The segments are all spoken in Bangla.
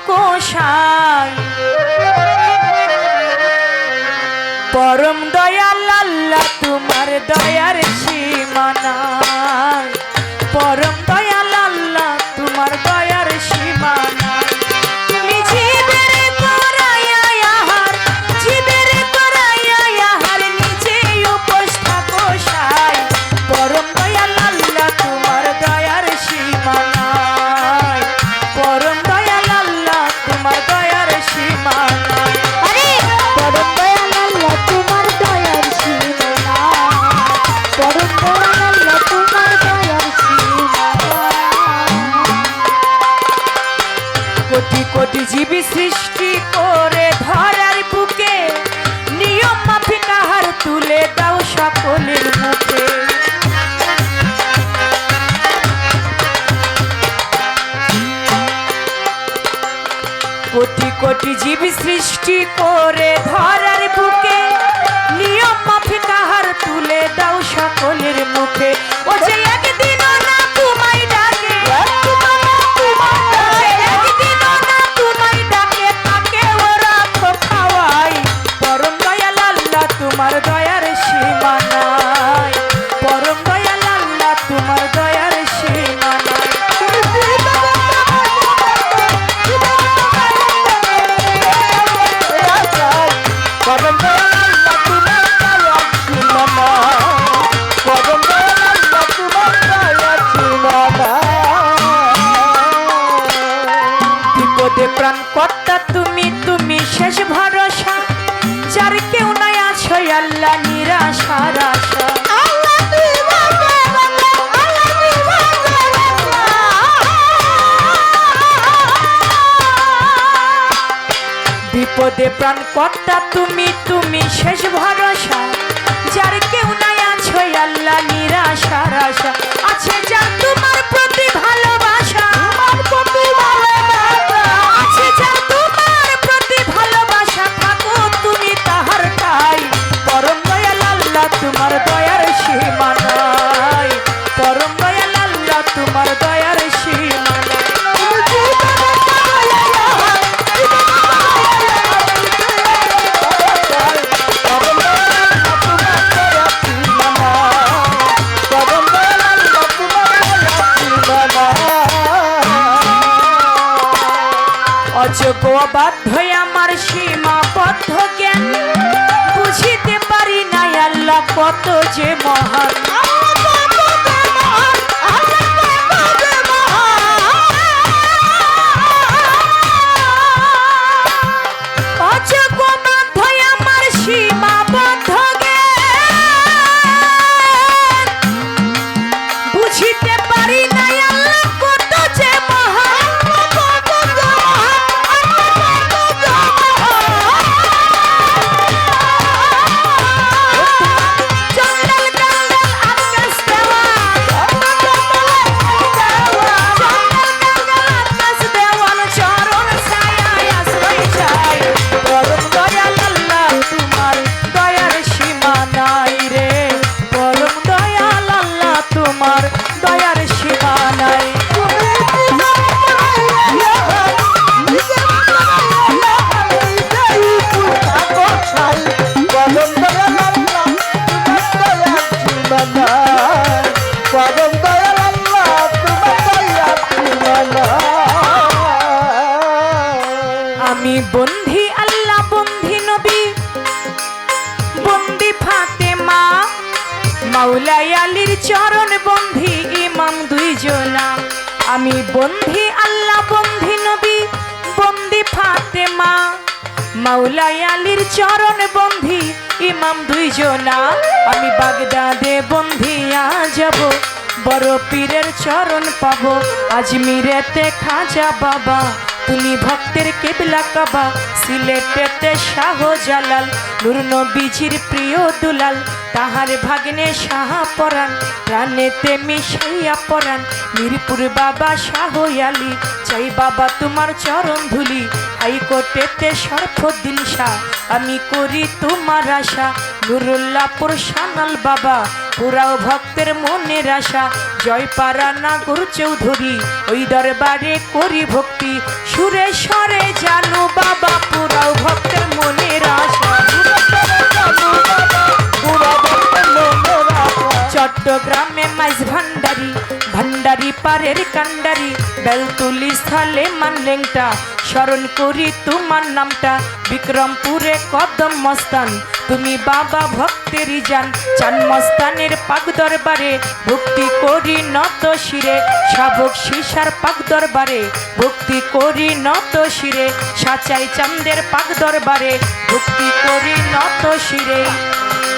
কোষায় পরম দয়াল আল্লাহ তোমার দয়ার সীমা নাই পরম দয়াল আল্লাহ তোমার দয়ার সীমা নাই তুমি জীবের করাইয়া আহার জীবের করাইয়া আহার নিজে উপোস থাকো সাই পরম দয়াল আল্লাহ তোমার দয়ার সীমা নাই পরম দয়াল আল্লাহ তোমার দয়ার সীমা নাই আরে পরম দয়াল আল্লাহ তোমার দয়ার সীমা নাই পরম দয়াল আল্লাহ তোমার দয়ার সীমা কোটি কোটি জীবী সৃষ্টি করে ধরার বুকে নিয়ম মাফিক আহার তুলে দাও সকলের মুখে কোটি কোটি জীবী সৃষ্টি করে ধরার বুকে নিয়ম মাফিক আহার তুলে দাও সকলের মুখে ও যে একদিনও না তোমায় ডাকে একদিনও না তোমায় ডাকে তাকে ওরা তো খাওয়াই পরম দয়াল আল্লাহ তোমার দয়ার সীমা নাই পরম দয়াল আল্লাহ তোমার দয়ার সীমা নাই পরম দয়াল আল্লাহ তোমার দয়ার সীমা নাই পরম দয়াল আল্লাহ তোমার দয়ার সীমা নাই বিপদে প্রাণ কর্তা তুমি তুমি শেষ ভরসা যার কেউ নাই আছো আল্লাহ নিরাশার আশা বিপদে প্রাণ কর্তা তুমি তুমি শেষ ভরসা যার কেউ নাই আছো আল্লাহ নিরাশার আশা আছে যার তোমার প্রতি ভালোবাসা আছে যার তোমার প্রতি ভালোবাসা থাকো তুমি তাহার ঠাই পরম দয়াল আল্লাহ তোমার দয়ার সীমা নাই পরম দয়াল আল্লাহ তোমার দয়ার সীমা নাই পরম দয়াল আল্লাহ তোমার দয়ার সীমা নাই পরম দয়াল আল্লাহ তোমার দয়ার সীমা নাই অযোগ্য বাধ্য আমার সীমাবদ্ধ জ্ঞান বুঝিতে পারি না আল্লাহ কত যে মহান অযোগ্য বাধ্য আমার সীমাবদ্ধ জ্ঞান বুঝিতে পারি না আল্লাহ কত যে মহান জঞ্জাল কাঙ্গাল আকাশ দেওয়া আকাশ দেওয়ান চরণ ছায়ায় আশ্রয় চাই পরম দয়াল আল্লাহ তোমার দয়ার সীমা নাই রে পরম দয়াল আল্লাহ তোমার দয়ার সীমা নাই পরম দয়াল আল্লাহ তোমার দয়ার সীমা নাই পরম দয়াল আল্লাহ তোমার দয়ার সীমা নাই আমি বন্ধি আল্লাহ বন্ধি নবী বন্দি ফাতেমা মাওলাই আলীর চরণ বন্ধি ইমাম দুইজনা আমি বন্ধি আল্লাহ বন্ধি নবী বন্দি ফাতেমা মাওলাই আলীর চরণ বন্ধি ইমাম দুইজনা আমি বাগদাদে বন্ধিয়া যাব বড় পীরের চরণ পাবো আজমিরেতে খাজা বাবা তুমি ভক্তের কেবলা কাবা সিলেটেতে শাহ জালাল নূর নবীজির প্রিয় দুলাল তাহার ভাগ্নে শাহ পরাণ প্রাণেতে মিশাইয়া পরাণ মিরপুর বাবা শাহ আলী চাই বাবা তোমার চরণ ধুলি হাইকোর্টেতে শরফুদ্দিন শাহ আমি করি তোমার আশা নুরুল্লাহপুর শানাল বাবা পুরাও ভক্তের মনের আশা জয়পাড়া নাগর চৌধুরী ওই দরবারে করি ভক্তি সুরে স্বরে বাবা পুরাও ভক্তের মনের আশা চট্টগ্রামে মাইজ ভান্ডারি ভান্ডারি পারের কান্ডারি বেলতুলি স্থলে মানলেংটা স্মরণ করি তোমার নামটা বিক্রমপুরে কদম মস্তান তুমি বাবা ভক্তেরই জান চান মস্তানের পাক দরবারে ভক্তি করি নত শিরে শাবক শিশার পাক দরবারে ভক্তি করি নত শিরে সাচাই চাঁদের পাক দরবারে ভক্তি করি নত শিরে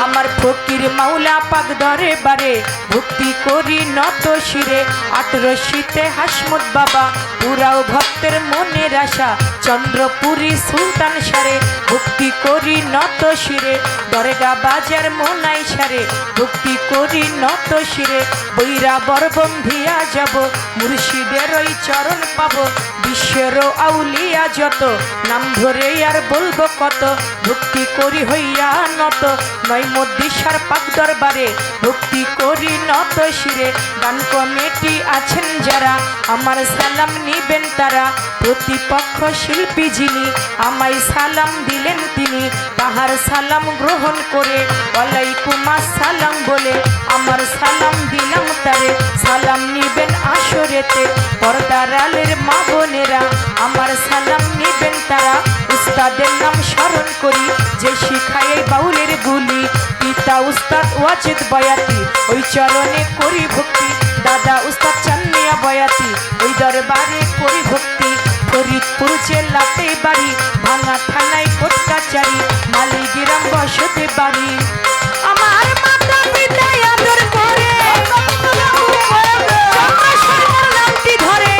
আমার ফকির মাওলা পাক দরবারে ভক্তি করি নত শিরে 1800-তে হাসমত বাবা পুরাও ভক্তের মনের আশা চন্দ্রপুরী সুলতান সারে ভক্তি করি নত শিরে দরগা বাজার মোনাই সারে ভক্তি করি নত শিরে বৈরা বরবন্ধিয়া যাব মুর্শিদের ওই চরণ পাবো বিশ্বের আউলিয়া যত নাম ধরে আর বলবো কত ভক্তি করি হইয়া নত নয় মধ্যিসার পাক দরবারে ভক্তি করি নত শিরে গান কমিটি আছেন যারা আমার সালাম নিবেন তারা প্রতিপক্ষ শিল্পী যিনি আমায় সালাম দিলেন তিনি তাহার সালাম গ্রহণ করে ওয়ালাইকুম আসসালাম বলে আমার সালাম দিলাম তারে সালাম নিবেন আসরেতে পর্দার আলের মা বোনেরা আমার সালাম নিবেন তারা উস্তাদের নাম স্মরণ করি যে শিখায় এই বাউলের গুলি পিতা উস্তাদ ওয়াজিদ বয়াতি ওই চরণে করি ভক্তি দাদা উস্তাদ চান্নিয়া বয়াতি ওই দরবারে করি ভক্তি ফরিদপুর জেলাতে বাড়ি ভাঙা থানায় কোর্ট কাচারি মালিগ্রাম বসতে বাড়ি আমার মাতা পিতা আদর করে নামটি ধরে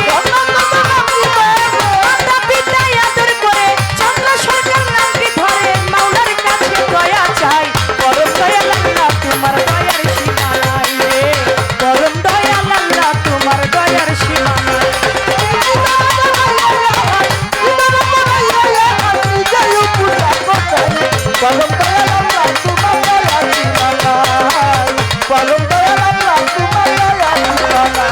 মাতা পিতা আদর করে চন্দ্র সরকার নামটি ধরে মাওলার কাছে দয়া চাই পরম দয়াল আল্লাহ তোমার দয়ার সীমা নাই রে পরম দয়াল আল্লাহ তোমার দয়ার সীমা নাই পরম দয়াল আল্লাহ তোমার দয়ার সীমা নাই পরম দয়াল আল্লাহ তোমার দয়ার সীমা নাই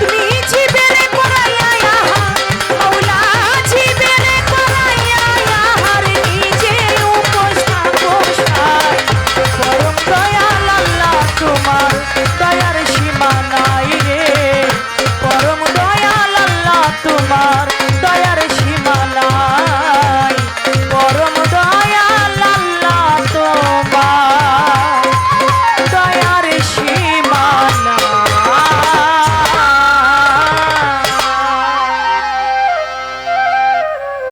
তুমি জীবের করাইয়া আহা মাওলা জীবের করাইয়া আহার নিজে উপস্থা বসাই পরম দয়াল আল্লাহ তোমার